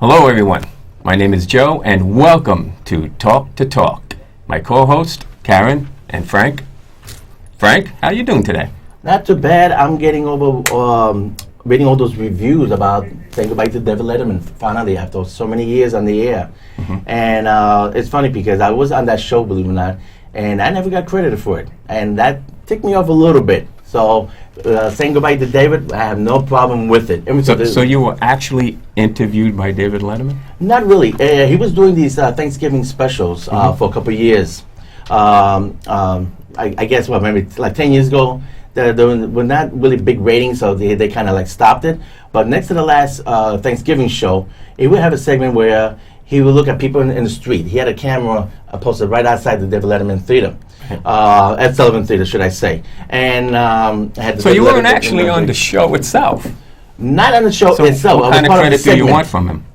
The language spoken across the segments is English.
Hello, everyone. My name is Joe, and welcome to Talk to Talk. My co-host, Karen and Frank. Frank, how are you doing today? Not too bad. I'm getting over reading all those reviews about saying goodbye to David Letterman finally after so many years on the air. Mm-hmm. And it's funny because I was on that show, believe it or not, and I never got credited for it. And that ticked me off a little bit. So saying goodbye to David, I have no problem with it. So you were actually interviewed by David Letterman? Not really. He was doing these Thanksgiving specials for a couple of years. I guess, maybe like 10 years ago. There were not really big ratings, so they kind of like stopped it. But next to the last Thanksgiving show, he would have a segment where he would look at people in the street. He had a camera posted right outside the David Letterman Theater. Ed Sullivan Theater, should I say. And had so you weren't actually on the show itself? Not on the show itself. What kind of credit do you want from him?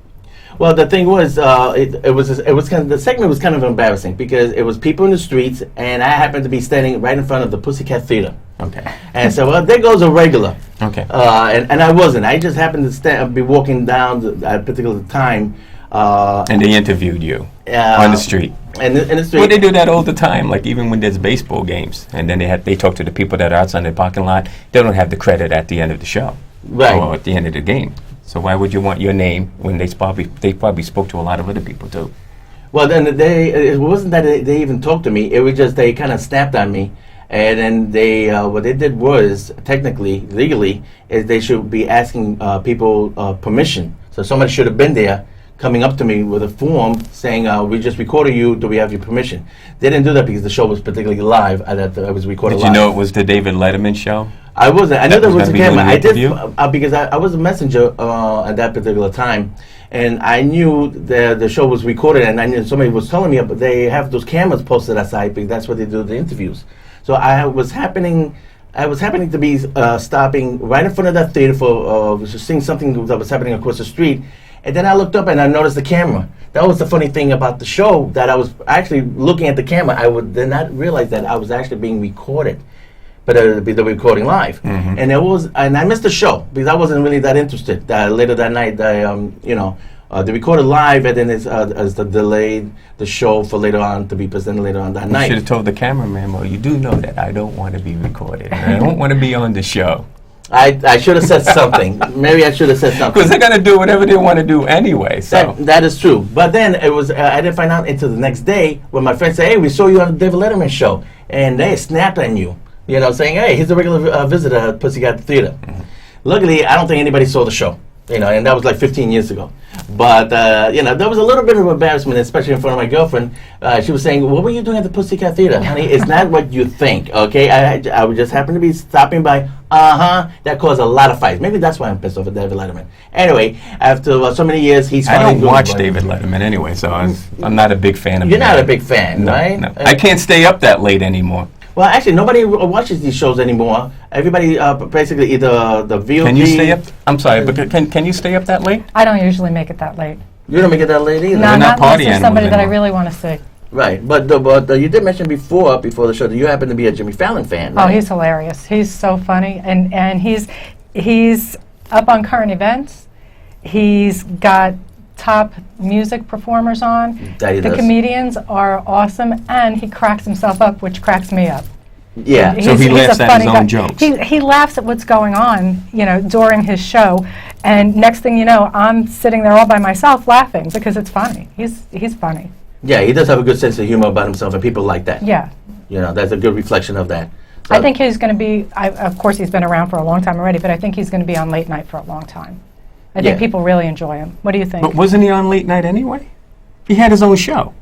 Well, the thing was, the segment was kind of embarrassing because it was people in the streets, and I happened to be standing right in front of the Pussycat Theater. Okay. And so, there goes a regular. Okay. And I wasn't. I just happened to be walking down at a particular time. And they interviewed you on the street. In the street. Well, they do that all the time. Like even when there's baseball games, and then they talk to the people that are outside the parking lot. They don't have the credit at the end of the show, right? Or at the end of the game. So why would you want your name when they probably spoke to a lot of other people too? Well, then it wasn't that they even talked to me. It was just they kind of snapped on me, and then they what they did was technically, legally, is they should be asking people permission. So somebody should have been there, coming up to me with a form saying, we just recorded you, do we have your permission? They didn't do that because the show was particularly live. I was recorded live. Did you know it was the David Letterman show? I wasn't. I knew there was a camera. I did because I was a messenger at that particular time, and I knew the show was recorded, and I knew somebody was telling me, but they have those cameras posted outside because that's where they do the interviews. So I was happening to be stopping right in front of that theater for seeing something that was happening across the street. And then I looked up and I noticed the camera. That was the funny thing about the show, that I was actually looking at the camera. I did not realize that I was actually being recorded, but the recording live. Mm-hmm. And I missed the show because I wasn't really that interested. Later that night, they recorded live, and then it's delayed the show for later on to be presented later on that night. You should have told the cameraman, well, you do know that I don't want to be recorded. I don't want to be on the show. I should have said something. Maybe I should have said something. Because they're going to do whatever they want to do anyway. So that is true. But then it was I didn't find out until the next day when my friends said, hey, we saw you on the David Letterman show. And they snapped on you, saying, hey, he's a regular visitor at Pussycat Theater. Mm-hmm. Luckily, I don't think anybody saw the show. And that was like 15 years ago. But, there was a little bit of embarrassment, especially in front of my girlfriend. She was saying, what were you doing at the Pussycat Theater? Honey, it's not what you think, okay? I would just happen to be stopping by. That caused a lot of fights. Maybe that's why I'm pissed off at David Letterman. Anyway, after so many years, he's finally... I don't watch David Letterman anyway, so I'm not a big fan of him. You're not a big fan, right? No. I can't stay up that late anymore. Well, actually, nobody watches these shows anymore. Everybody basically either the VOD... Can you stay up? I'm sorry, but can you stay up that late? I don't usually make it that late. You don't make it that late either? No, not party unless there's somebody that I really want to see. Right, but you did mention before the show that you happen to be a Jimmy Fallon fan, right? Oh, he's hilarious. He's so funny, and he's up on current events. He's got top music performers on. The comedians are awesome, and he cracks himself up, which cracks me up. Yeah. So he laughs at his own jokes. He laughs at what's going on, during his show, and next thing you know, I'm sitting there all by myself laughing because it's funny. He's funny. Yeah, he does have a good sense of humor about himself, and people like that. Yeah. That's a good reflection of that. So I think he's going to be, of course he's been around for a long time already, but I think he's going to be on late night for a long time. I think people really enjoy him. What do you think? But wasn't he on late night anyway? He had his own show.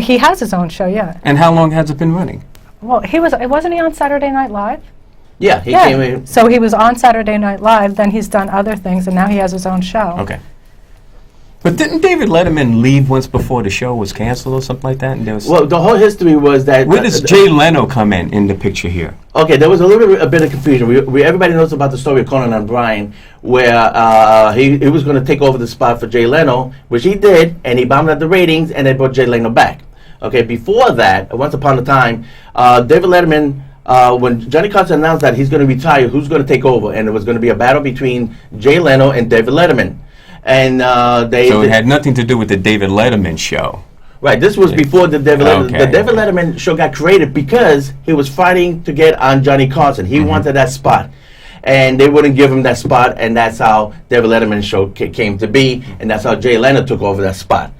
He has his own show, yeah. And how long has it been running? Well, wasn't he on Saturday Night Live? Yeah, he came in. So he was on Saturday Night Live, then he's done other things, and now he has his own show. Okay. But didn't David Letterman leave once before the show was canceled or something like that? And well, the whole history was that... Where does Jay Leno come in the picture here? Okay, there was a bit of confusion. Everybody knows about the story of Conan O'Brien, where he was going to take over the spot for Jay Leno, which he did, and he bombed at the ratings, and they brought Jay Leno back. Okay, before that, once upon a time, David Letterman... when Johnny Carson announced that he's going to retire, who's going to take over? And it was going to be a battle between Jay Leno and David Letterman. And So it had nothing to do with the David Letterman show. Right, this was before the David Letterman. The David Letterman show got created because he was fighting to get on Johnny Carson. He wanted that spot, and they wouldn't give him that spot, and that's how David Letterman show came to be, and that's how Jay Leno took over that spot.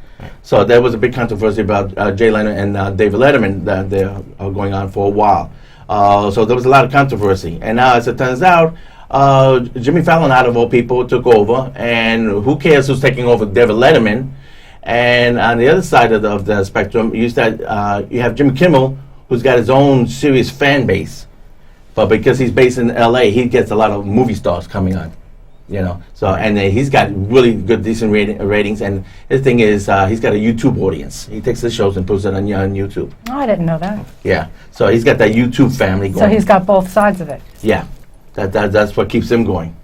So there was a big controversy about Jay Leno and David Letterman that they're going on for a while. So there was a lot of controversy, and now as it turns out, Jimmy Fallon, out of all people, took over, and who cares who's taking over David Letterman? And on the other side of the spectrum, you have Jimmy Kimmel, who's got his own serious fan base. But because he's based in L.A., he gets a lot of movie stars coming on, So and he's got really good, decent ratings. And his thing is, he's got a YouTube audience. He takes his shows and puts it on YouTube. Oh, I didn't know that. Yeah, so he's got that YouTube family going. So he's got both sides of it. Yeah, that's what keeps him going.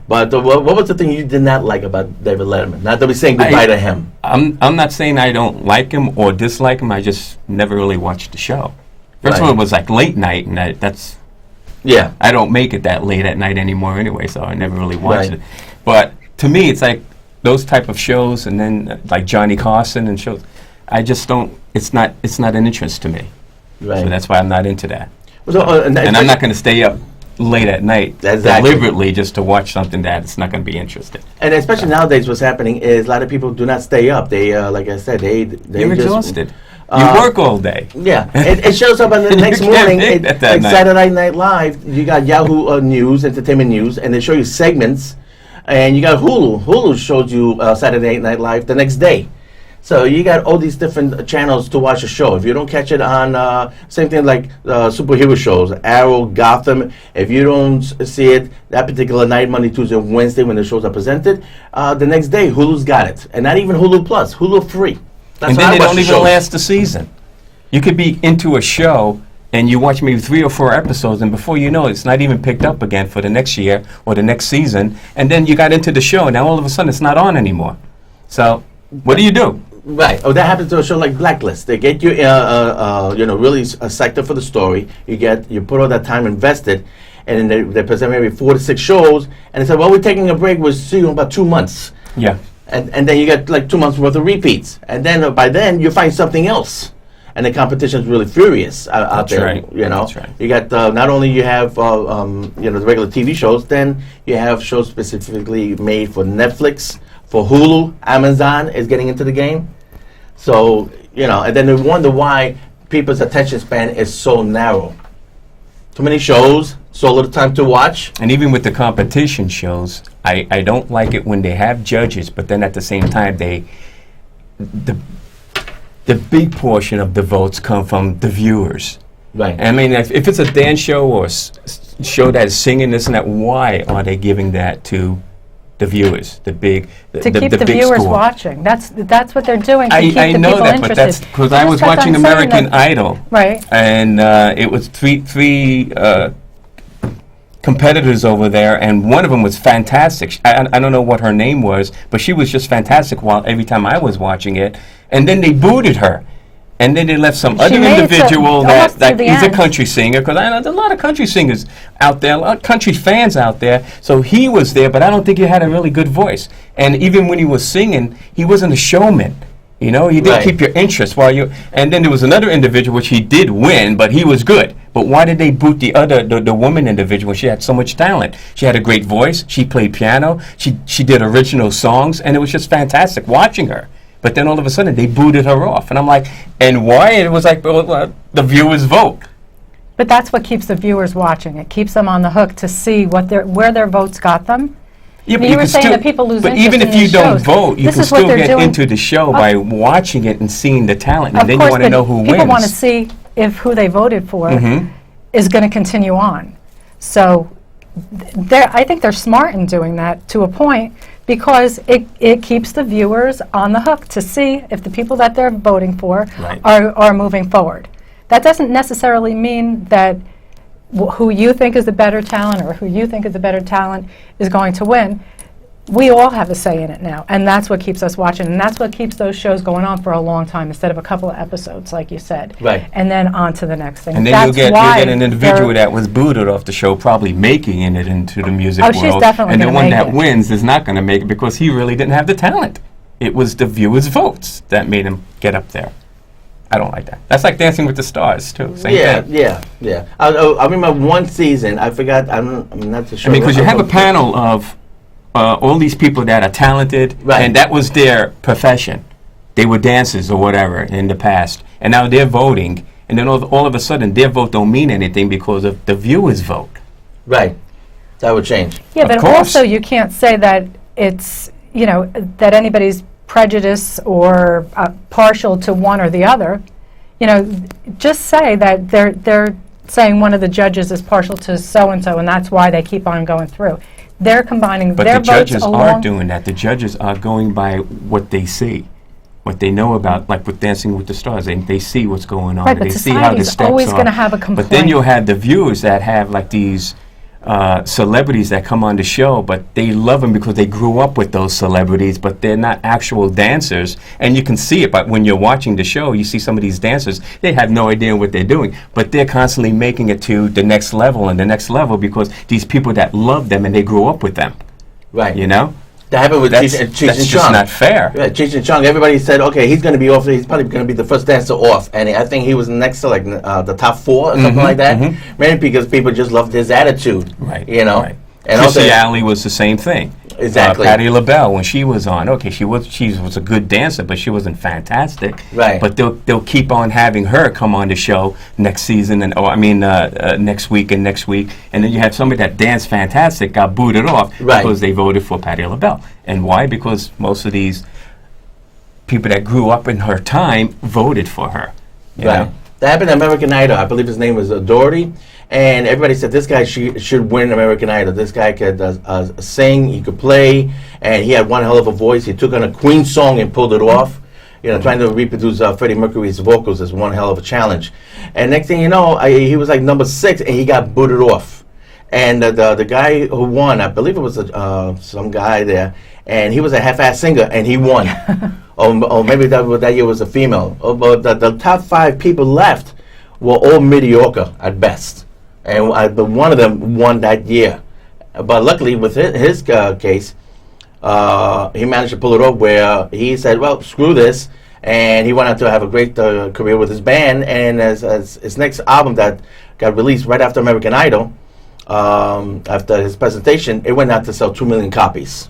But what was the thing you did not like about David Letterman? Not that we're saying goodbye to him. I'm not saying I don't like him or dislike him. I just never really watched the show. First of all, it was like late night, and that's... Yeah. I don't make it that late at night anymore anyway, so I never really watched it. But to me, it's like those type of shows, and then like Johnny Carson and shows, I just don't... It's not an interest to me. Right. So that's why I'm not into that. So, and I'm not going to stay up late at night deliberately just to watch something that it's not going to be interesting. And especially nowadays, what's happening is a lot of people do not stay up. They, like I said, you're exhausted. You work all day. Yeah, it shows up on the next morning. Like Saturday Night Live, you got Yahoo News, Entertainment News, and they show you segments. And you got Hulu. Hulu shows you Saturday Night Live the next day. So you got all these different channels to watch a show. If you don't catch it on, same thing like superhero shows, Arrow, Gotham. If you don't see it that particular night, Monday, Tuesday, Wednesday, when the shows are presented, the next day Hulu's got it, and not even Hulu Plus, Hulu free. That's and then they don't even last the season. You could be into a show and you watch maybe 3 or 4 episodes, and before you know it, it's not even picked up again for the next year or the next season. And then you got into the show, and now all of a sudden it's not on anymore. So what do you do? Right. Oh, that happens to a show like Blacklist. They get you, really a sector for the story. You put all that time invested, and then they present maybe 4 to 6 shows, and they say, well, we're taking a break. We'll see you in about 2 months. Yeah. And then you get like 2 months worth of repeats, and then by then you find something else, and the competition is really furious out there. Right. That's right. You got not only you have the regular TV shows, then you have shows specifically made for Netflix, for Hulu. Amazon is getting into the game. So, and then they wonder why people's attention span is so narrow. Too many shows, so little time to watch. And even with the competition shows, I don't like it when they have judges, but then at the same time, the big portion of the votes come from the viewers. Right. I mean, if it's a dance show or show that is singing this and that, why are they giving that to the viewers, to keep the viewers score. Watching? That's what they're doing to keep the people know that, interested. But that's because I was watching American Idol, right? And it was three competitors over there, and one of them was fantastic. I don't know what her name was, but she was just fantastic. Every time I was watching it, and then they booted her. And then they left some other individual that he's a country singer, because I know there's a lot of country singers out there, a lot of country fans out there. So he was there, but I don't think he had a really good voice. And even when he was singing, he wasn't a showman. He didn't keep your interest while you. And then there was another individual which he did win, but he was good. But why did they boot the woman individual? She had so much talent. She had a great voice. She played piano. She did original songs, and it was just fantastic watching her. But then all of a sudden they booted her off, and I'm like, and why? And it was like, well, the viewers vote. But that's what keeps the viewers watching. It keeps them on the hook to see where their votes got them. Yeah, but you were saying that people lose interest in But even if you don't vote, you can still get into the show by watching it and seeing the talent, and then you want to know who wins. People want to see if who they voted for is going to continue on. So I think they're smart in doing that to a point, because it keeps the viewers on the hook to see if the people that they're voting for are moving forward. That doesn't necessarily mean that who you think is the better talent or who you think is the better talent is going to win. we all have a say in it now, and that's what keeps us watching, and that's what keeps those shows going on for a long time instead of a couple of episodes, like you said. Right. And then on to the next thing. And then that's you'll get an individual they're- that was booted off the show, probably making it into the music Oh, world. she's definitely and the gonna one make that it. wins is not going to make it because he really didn't have the talent. It was the viewers' votes that made him get up there. I don't like that. That's like Dancing with the Stars, too. Same thing. Yeah. I remember one season. I forgot. I'm not too sure. I mean, because you have a panel of all these people that are talented, Right. and that was their profession. They were dancers or whatever in the past, and now they're voting, and then all of a sudden their vote don't mean anything because of the viewers' vote. Right. That would change. Yeah, Of but course. also you can't say that it's, that anybody's prejudice or partial to one or the other. Just say that they're saying one of the judges is partial to so-and-so, and that's why they keep on going through. They're combining But their the votes judges along. aren't doing that. The judges are going by what they see, what they know about, like with Dancing with the Stars. They see what's going on. Right, and but they see how the society's steps always are. gonna have a But then complaint. you'll have the viewers that have like these celebrities that come on the show, but they love them because they grew up with those celebrities, but they're not actual dancers. And you can see it, but when you're watching the show, you see some of these dancers, they have no idea what they're doing, but they're constantly making it to the next level and the next level because these people that love them and they grew up with them. Right. That happened with That's, Cheech and that's just Chong. not fair. Yeah, Cheech and Chong. Everybody said, okay, he's going to be off. He's probably going to be the first dancer off, and I think he was next to like the top 4 or something like that. Maybe because people just loved his attitude. Right. Right. And Chrissy Alley was the same thing. Exactly. Patti LaBelle, when she was on, okay, she was a good dancer, but she wasn't fantastic. Right. But they'll keep on having her come on the show next season, and next week and next week, and then you have somebody that danced fantastic got booted off Right. because they voted for Patti LaBelle. And why? Because most of these people that grew up in her time voted for her. You Right. know? That happened at American Idol. I believe his name was Doherty. And everybody said this guy should win American Idol. This guy could sing, he could play, and he had one hell of a voice. He took on a Queen song and pulled it off. Trying to reproduce Freddie Mercury's vocals is one hell of a challenge. And next thing you know, he was like number 6, and he got booted off. And the guy who won, I believe it was some guy there, and he was a half-ass singer, and he won. or maybe that year was a female. But the top 5 people left were all mediocre at best. And but one of them won that year. But luckily, with his case, he managed to pull it off where he said, well, screw this. And he went on to have a great career with his band. And as his next album that got released right after American Idol, after his presentation, it went out to sell 2 million copies.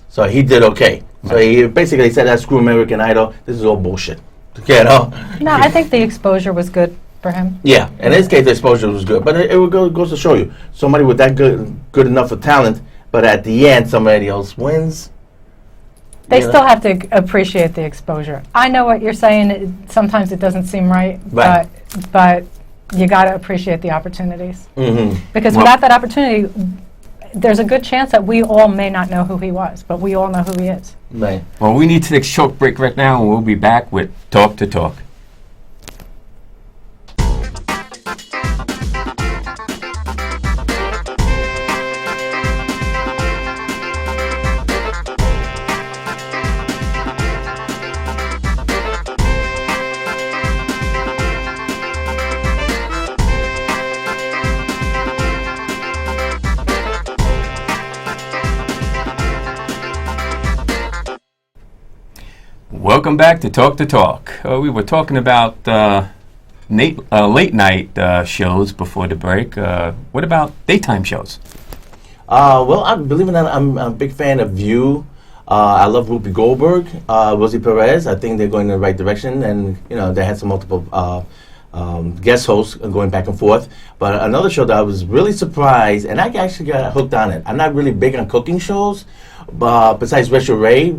So he did okay. So he basically said, screw American Idol. This is all bullshit. No, I think the exposure was good for him. Yeah, in his case, the exposure was good, but it goes to show you somebody with that good enough of talent, but at the end, somebody else wins. They still have to appreciate the exposure. I know what you're saying. Sometimes it doesn't seem right, Right. but you got to appreciate the opportunities. Mm-hmm. Because without that opportunity, there's a good chance that we all may not know who he was, but we all know who he is. Right. Well, we need to take a short break right now, and we'll be back with Talk to Talk. Welcome back to Talk to Talk. We were talking about late night shows before the break. What about daytime shows? Well, I believe it or not, I'm a big fan of View. I love Whoopi Goldberg, Rosie Perez. I think they're going in the right direction, and they had some multiple guest hosts going back and forth. But another show that I was really surprised, and I actually got hooked on it. I'm not really big on cooking shows, but besides Rachel Ray,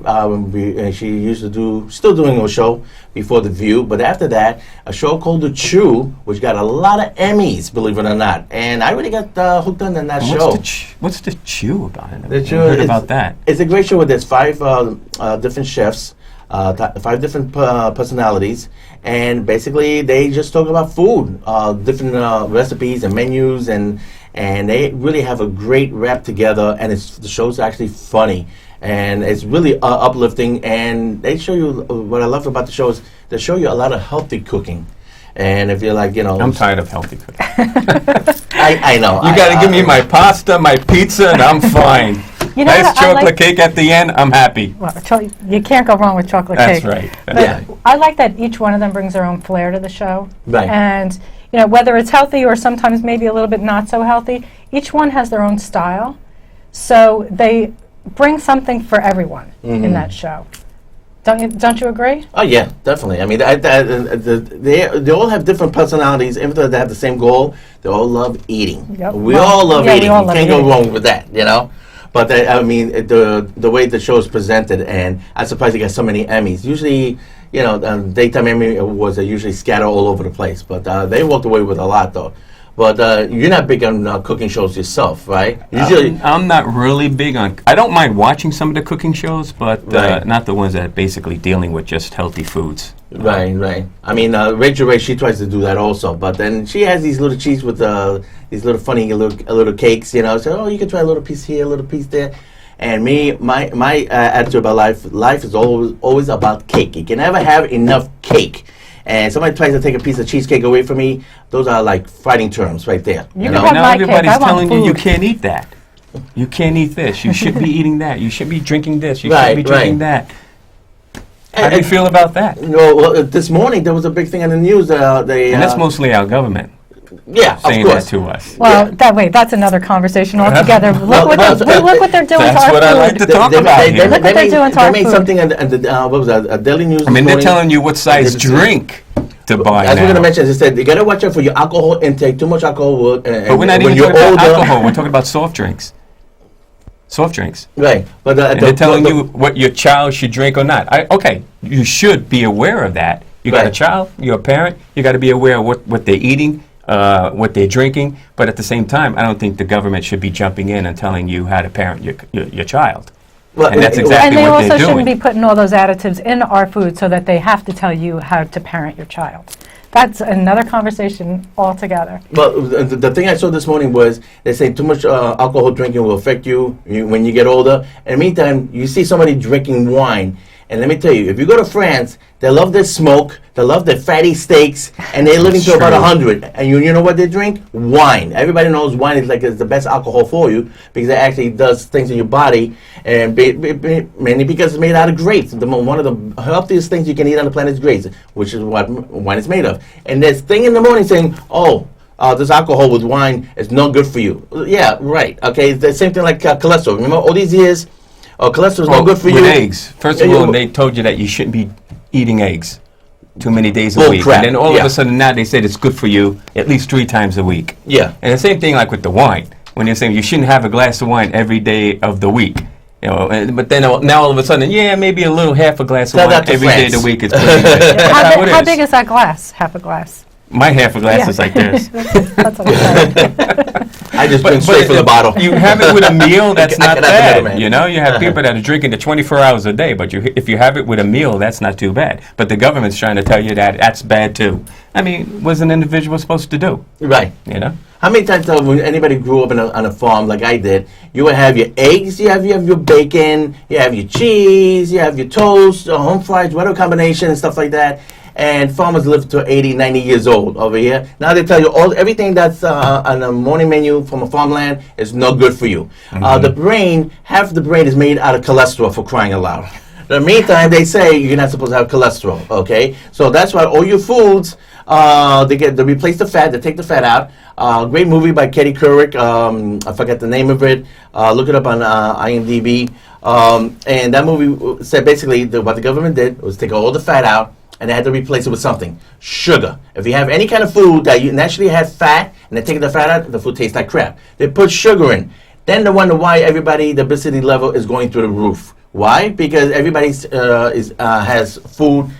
she used to still doing a show before The View. But after that, a show called The Chew, which got a lot of Emmys, believe it or not. And I really got hooked on that show. What's The Chew about? The Chew, heard about that. It's a great show where there's 5 different chefs, 5 different personalities, and basically they just talk about food, different recipes and menus, and they really have a great rap together, and the show's actually funny. and it's really uplifting. And they show you what I love about the show is they show you a lot of healthy cooking. And if you're like, I'm tired of healthy cooking. I know. You got to give me my pasta, my pizza, and I'm fine. Nice chocolate cake at the end, I'm happy. Well, you can't go wrong with chocolate cake. That's right. But I like that each one of them brings their own flair to the show. Right. And whether it's healthy or sometimes maybe a little bit not so healthy, each one has their own style. So they bring something for everyone in that show. Don't you agree? Oh yeah, definitely. I mean, they all have different personalities. Even though they have the same goal, they all love eating. Yep. We all love eating. You can't go wrong with that, But I mean, the way the show is presented, and I'm surprised they got so many Emmys. Usually, daytime Emmy awards are usually scattered all over the place. But they walked away with a lot, though. But you're not big on cooking shows yourself, right? Usually, I'm not really big on. I don't mind watching some of the cooking shows, but not the ones that are basically dealing with just healthy foods. Right. I mean, Rachel Ray, she tries to do that also, but then she has these little cheese with these little funny little cakes, So, you can try a little piece here, a little piece there. And my attitude about life is always about cake. You can never have enough cake. And somebody tries to take a piece of cheesecake away from me, those are like fighting terms right there. Now everybody's telling you can't eat that. You can't eat this. You should be eating that. You should be drinking this. You should be drinking that. How do you feel about that? Well, this morning there was a big thing on the news. And that's mostly our government. Yeah, saying of course. That to us. Well, that's another conversation altogether. Look what they're doing to our food. That's what I like to talk about here. Look what they're doing to our food. They made something on what was that, a Daily News. I mean, they're telling you what size drink to buy As now. we're going to mention, they said, you got to watch out for your alcohol intake. Too much alcohol will... but we're not even talking about alcohol. We're talking about soft drinks. Soft drinks. Right. But and they're telling you what your child should drink or not. Okay, you should be aware of that. You got a child, you're a parent, you got to be aware of what they're eating, what they're drinking, but at the same time, I don't think the government should be jumping in and telling you how to parent your child. Well, and that's exactly what they're doing. And they also shouldn't be putting all those additives in our food so that they have to tell you how to parent your child. That's another conversation altogether. Well, the thing I saw this morning was they say too much alcohol drinking will affect you when you get older. In the meantime, you see somebody drinking wine. And let me tell you, if you go to France, they love their smoke, they love their fatty steaks, and they're living to about 100. And you know what they drink? Wine. Everybody knows wine is the best alcohol for you because it actually does things in your body, and mainly because it's made out of grapes. One of the healthiest things you can eat on the planet is grapes, which is what wine is made of. And this thing in the morning saying, this alcohol with wine is no good for you. Yeah, right. Okay, it's the same thing like cholesterol. Remember all these years? Cholesterol is not good for you. With eggs. First of all, they told you that you shouldn't be eating eggs too many days a week. Crap. And then all of a sudden now they said it's good for you at least 3 times a week. Yeah. And the same thing like with the wine. When they're saying you shouldn't have a glass of wine every day of the week. But then now all of a sudden, maybe a little half a glass of wine every day of the week is pretty good. How big is that glass? Half a glass? My half a glass is like this. That's what I'm saying. I just drink straight from the bottle. You have it with a meal, that's not bad. You have people that are drinking it 24 hours a day, but if you have it with a meal, that's not too bad. But the government's trying to tell you that that's bad too. I mean, what's an individual supposed to do? Right. How many times when anybody grew up on a farm like I did, you would have your eggs, you have your bacon, you have your cheese, you have your toast, home fries, whatever combination and stuff like that. And farmers live to 80, 90 years old over here. Now they tell you everything that's on the morning menu from a farmland is no good for you. Mm-hmm. Half the brain is made out of cholesterol, for crying out loud. In the meantime, they say you're not supposed to have cholesterol, okay? So that's why all your foods, they replace the fat, they take the fat out. Great movie by Katie Couric, I forget the name of it. Look it up on IMDb. And that movie said basically what the government did was take all the fat out, and they had to replace it with something. Sugar. If you have any kind of food that you naturally had fat, and they take the fat out, the food tastes like crap. They put sugar in. Then they wonder why the obesity level is going through the roof. Why? Because everybody has food,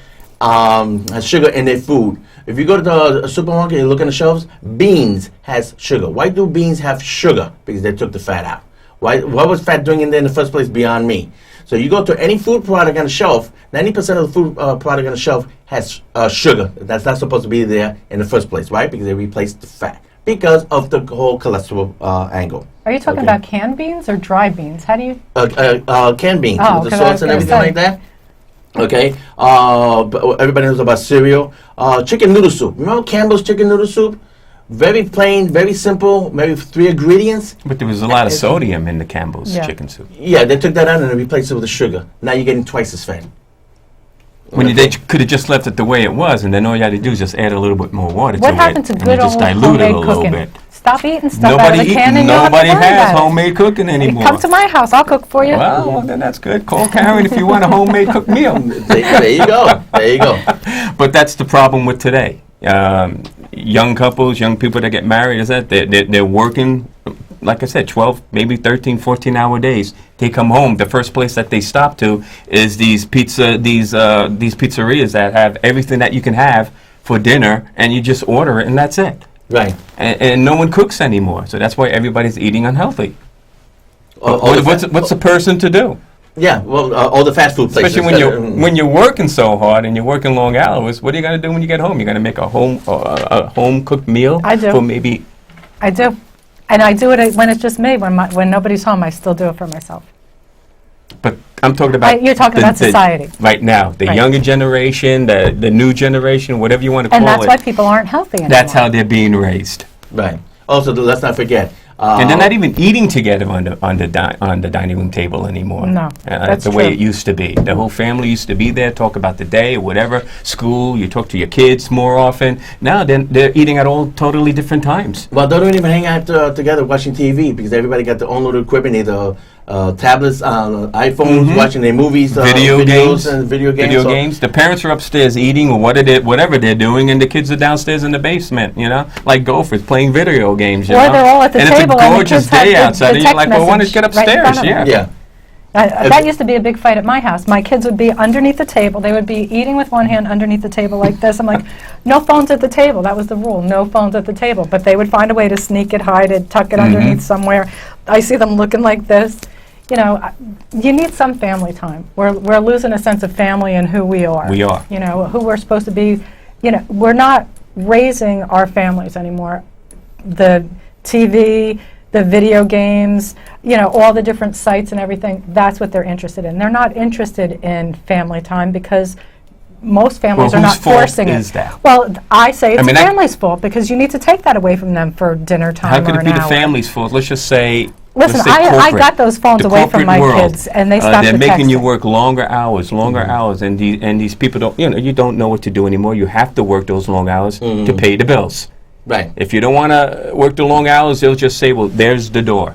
has sugar in their food. If you go to the supermarket and look on the shelves, beans has sugar. Why do beans have sugar? Because they took the fat out. Why? What was fat doing in there in the first place beyond me? So you go to any food product on the shelf, 90% of the food product on the shelf has sugar. That's not supposed to be there in the first place, right? Because they replaced the fat because of the whole cholesterol angle. Are you talking about canned beans or dry beans? How do you? Canned beans with the 'cause sauce and everything like that. Okay. But everybody knows about cereal. Chicken noodle soup. Remember Campbell's chicken noodle soup? Very plain, very simple, maybe 3 ingredients. But there was a lot of sodium in the Campbell's chicken soup. Yeah, they took that out and they replaced it with the sugar. Now you're getting twice as fat. When they could have just left it the way it was, and then all you had to do is just add a little bit more water to it. What happened to good and old just dilute it homemade a little cooking? bit. Stop eating stuff out of the can and you don't have to Nobody worry has about it. homemade cooking anymore. Come to my house. I'll cook for you. Well, then that's good. Call Karen if you want a homemade cooked meal. There you go. There you go. But that's the problem with today. Young couples, young people that get married, is that they're working, like I said, 12, maybe 13, 14-hour days. They come home. The first place that they stop to is these pizzerias that have everything that you can have for dinner, and you just order it, and that's it. Right. And no one cooks anymore, so that's why everybody's eating unhealthy. What's a person to do? Yeah, well, all the fast food places. Especially when you're working so hard and you're working long hours. What are you gonna do when you get home? You're gonna make a home cooked meal. I do. For maybe. I do, and I do it when it's just me. When nobody's home, I still do it for myself. But I'm talking about. You're talking about society right now. The younger generation, the new generation, whatever you want to call it. And that's why people aren't healthy anymore. That's how they're being raised. Right. Also, let's not forget. And they're not even eating together on the dining room table anymore. No, that's the way it used to be. The whole family used to be there, talk about the day, whatever, school. You talk to your kids more often. Now they're eating at all totally different times. Well, they don't even hang out together watching TV because everybody got their own little equipment, either tablets, iPhones, watching their movies, video games. Video games. The parents are upstairs eating or whatever they're doing, and the kids are downstairs in the basement. Like gophers playing video games. Or they're all at the table. It's a gorgeous day outside, and you're like, well, why don't you get upstairs? Yeah. That used to be a big fight at my house. My kids would be underneath the table. They would be eating with one hand underneath the table like this. I'm like, no phones at the table. That was the rule. No phones at the table. But they would find a way to sneak it, hide it, tuck it underneath somewhere. I see them looking like this. You need some family time. We're losing a sense of family and who we are. We are. Who we're supposed to be. We're not raising our families anymore. The TV, the video games, all the different sites and everything, that's what they're interested in. They're not interested in family time because most families are not forcing it. Whose fault is that? Well, I say it's the family's fault because you need to take that away from them for dinner time or an hour. How could it be the family's fault? Let's just say... Listen, I got those phones away from my kids, and they stopped They're making you texting. work longer hours, and these people don't, you don't know what to do anymore. You have to work those long hours to pay the bills. Right. If you don't want to work the long hours, they'll just say, well, there's the door.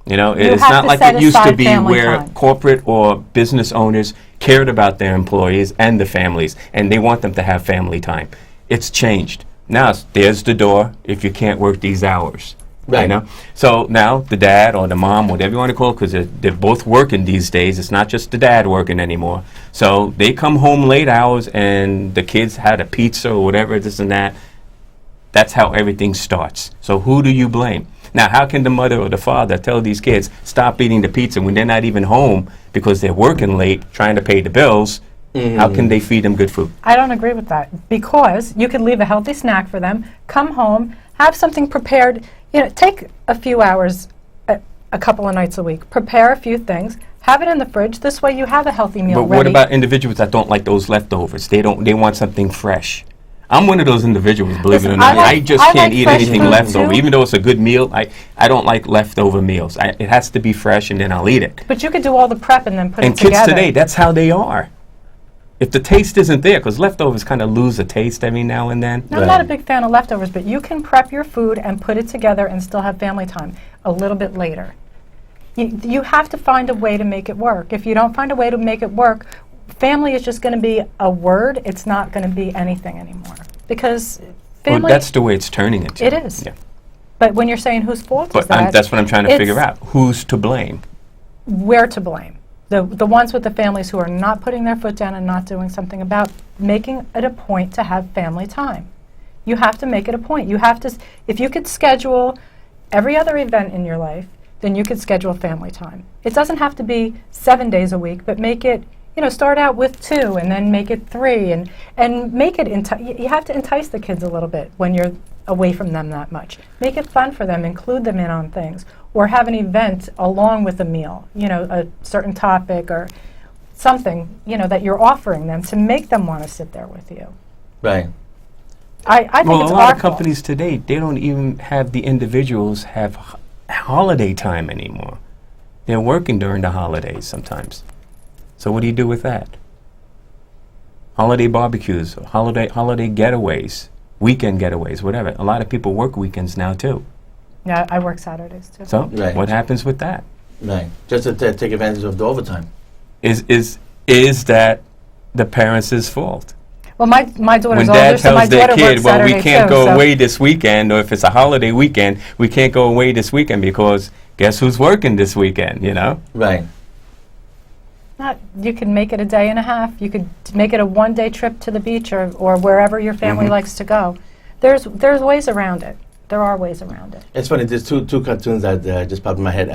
It's not like it used to be where corporate or business owners cared about their employees and the families, and they want them to have family time. It's changed. Now, there's the door if you can't work these hours. Right. So now the dad or the mom, whatever you want to call it, because they're both working these days. It's not just the dad working anymore. So they come home late hours, and the kids had a pizza or whatever, this and that. That's how everything starts. So who do you blame? Now, how can the mother or the father tell these kids, stop eating the pizza when they're not even home because they're working late, trying to pay the bills? How can they feed them good food? I don't agree with that because you could leave a healthy snack for them, come home, have something prepared. Take a few hours a couple of nights a week, prepare a few things, have it in the fridge. This way you have a healthy meal ready. But what about individuals that don't like those leftovers? They want something fresh. I'm one of those individuals, believe it or not. I just can't eat anything leftover. Even though it's a good meal, I don't like leftover meals. It has to be fresh, and then I'll eat it. But you could do all the prep and then put it together. And kids today, that's how they are. If the taste isn't there, because leftovers kind of lose the taste every now and then. I'm not a big fan of leftovers, but you can prep your food and put it together and still have family time a little bit later. You have to find a way to make it work. If you don't find a way to make it work, family is just going to be a word. It's not going to be anything anymore. Because family... Well, that's the way it's turning into. It is. Yeah. But when you're saying whose fault is that... that's what I'm trying to figure out. Who's to blame? We're to blame. The ones with the families who are not putting their foot down and not doing something about making it a point to have family time. You have to make it a point. You have to... If you could schedule every other event in your life, then you could schedule family time. It doesn't have to be 7 days a week, but make it... start out with 2 and then make it 3 and make it, you have to entice the kids a little bit when you're away from them that much. Make it fun for them, include them in on things. or have an event along with a meal, a certain topic or something, that you're offering them to make them want to sit there with you. Right. I think well, it's a lot our of companies fault. today, they don't even have the individuals have holiday time anymore. They're working during the holidays sometimes. So what do you do with that? Holiday barbecues, holiday getaways, weekend getaways, whatever. A lot of people work weekends now too. Yeah, I work Saturdays too. So Right. what happens with that? Right. Just to take advantage of the overtime. Is that the parents' fault? Well, my daughter's When older, dad so my tells their daughter kid, works well, Saturday we can't too, go so- away this weekend, or if it's a holiday weekend, we can't go away this weekend because guess who's working this weekend, Right. You could make it a day and a half. You could make it a one-day trip to the beach or wherever your family likes to go. There's ways around it. There are ways around it. It's funny. There's two cartoons that just popped in my head.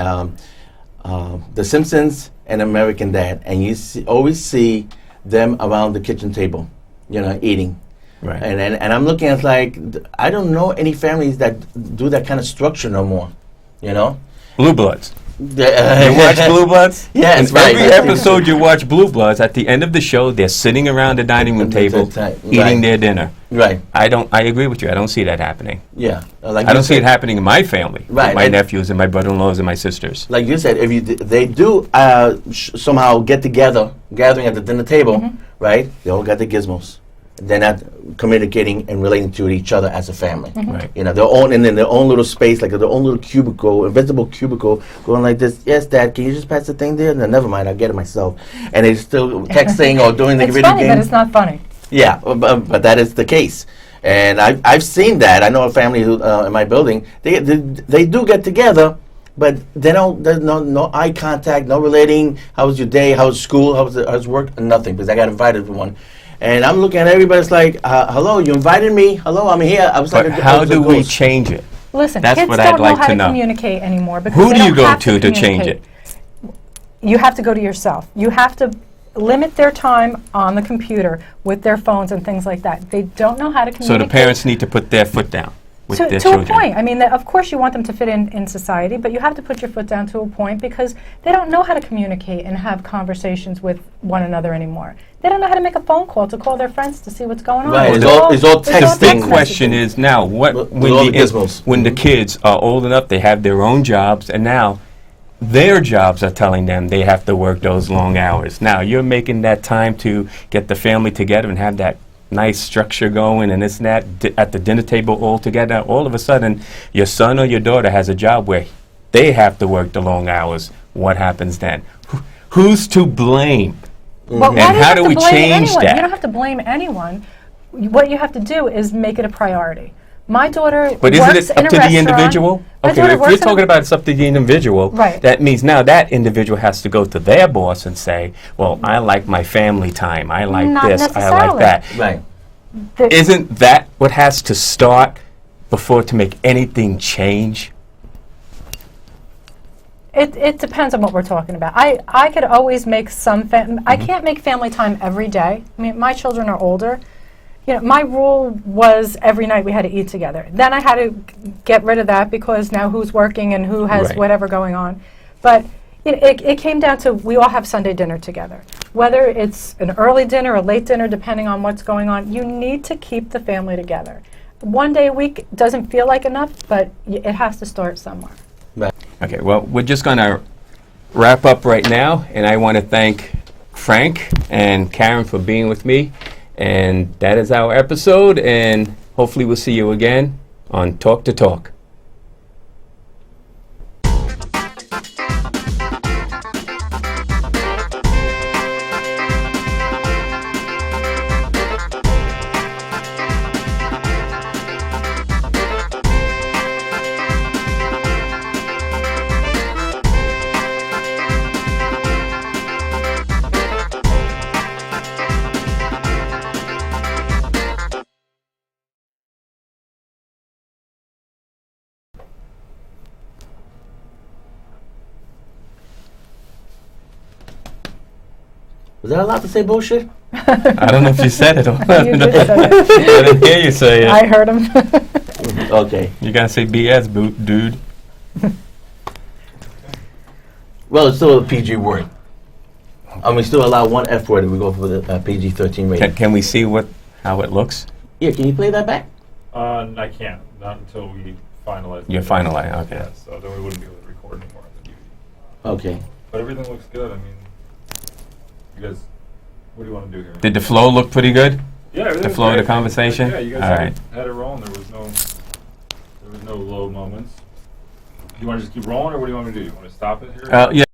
The Simpsons and American Dad, and you always see them around the kitchen table, eating. Right. And I'm looking at I don't know any families that do that kind of structure no more. Blue Bloods. You You watch Blue Bloods? Yes, In right. every episode you watch Blue Bloods, at the end of the show, they're sitting around the dining room table eating Right. their dinner. Right. I agree with you. I don't see that happening. Yeah. I don't see it happening in my family. Right, With my and- nephews and my brother-in-laws and my sisters. Like you said, if they do somehow get together, gathering at the dinner table, right? They all got the gizmos. They're not communicating and relating to each other as a family. Right. In their own little space, like their own little cubicle, invisible cubicle, going like this. Yes, Dad, can you just pass the thing there? No, never mind, I'll get it myself. And they still texting or doing the It's video funny, game. but it's not funny. Yeah, but that is the case, and I've seen that. I know a family who in my building. They do get together, but they don't. There's no eye contact, no relating. How was your day? How was school? How's work? Nothing, because I got invited to one. And I'm looking at everybody. It's like, hello, you invited me. Hello, I'm here. I was But like, how do we change it? Listen, That's kids what don't I'd like know how to to know. communicate anymore. Because Who they do you don't go have to change communicate. it? You have to go to yourself. You have to limit their time on the computer with their phones and things like that. They don't know how to So communicate. the parents need to put their foot down with their to children. a point. I mean, of course you want them to fit in society, but you have to put your foot down to a point because they don't know how to communicate and have conversations with one another anymore. They don't know how to make a phone call to call their friends to see what's going on. Right, it's all The texting. big question is now, With all the gizmos. when the kids are old enough, they have their own jobs, and now their jobs are telling them they have to work those long hours. Now you're making that time to get the family together and have that nice structure going and this and that at the dinner table all together. All of a sudden, your son or your daughter has a job where they have to work the long hours. What happens then? Who's to blame? But why And do you how have do to we blame change anyone? that? You don't have to blame anyone. What you have to do is make it a priority. My daughter But isn't works it in up a to the restaurant. individual? My Okay, daughter if works you're in a- talking about it's up to the individual, Right. that means now that individual has to go to their boss and say, well, I like my family time. I like Not this. I like necessarily. that. Right. Isn't that what has to start before to make anything change? It depends on what we're talking about. I could always make some. I can't make family time every day. I mean, my children are older. My rule was every night we had to eat together. Then I had to get rid of that because now who's working and who has Right. whatever going on. But it came down to we all have Sunday dinner together. Whether it's an early dinner or late dinner, depending on what's going on, you need to keep the family together. One day a week doesn't feel like enough, but it has to start somewhere. Right. Okay, well, we're just going to wrap up right now, and I want to thank Frank and Karen for being with me. And that is our episode, and hopefully we'll see you again on Talk to Talk. Was that allowed to say bullshit? I don't know if you said it or not. You did say it. I didn't hear you say it. I heard him. Okay. You gotta say BS, dude. Well, it's still a PG word. We still allow one F word if we go for the PG-13 rating. Can we see how it looks? Yeah, can you play that back? I can't. Not until we finalize. You finalize, okay. Yeah, so then we wouldn't be able to record anymore on the DVD. Okay. But everything looks good. I mean, you guys, what do you want to do here? Did the flow look pretty good? Yeah, The flow of the conversation? Yeah, you guys All right. had it rolling. There was no low moments. Do you want to just keep rolling, or what do you want me to do? You want to stop it here? Yeah.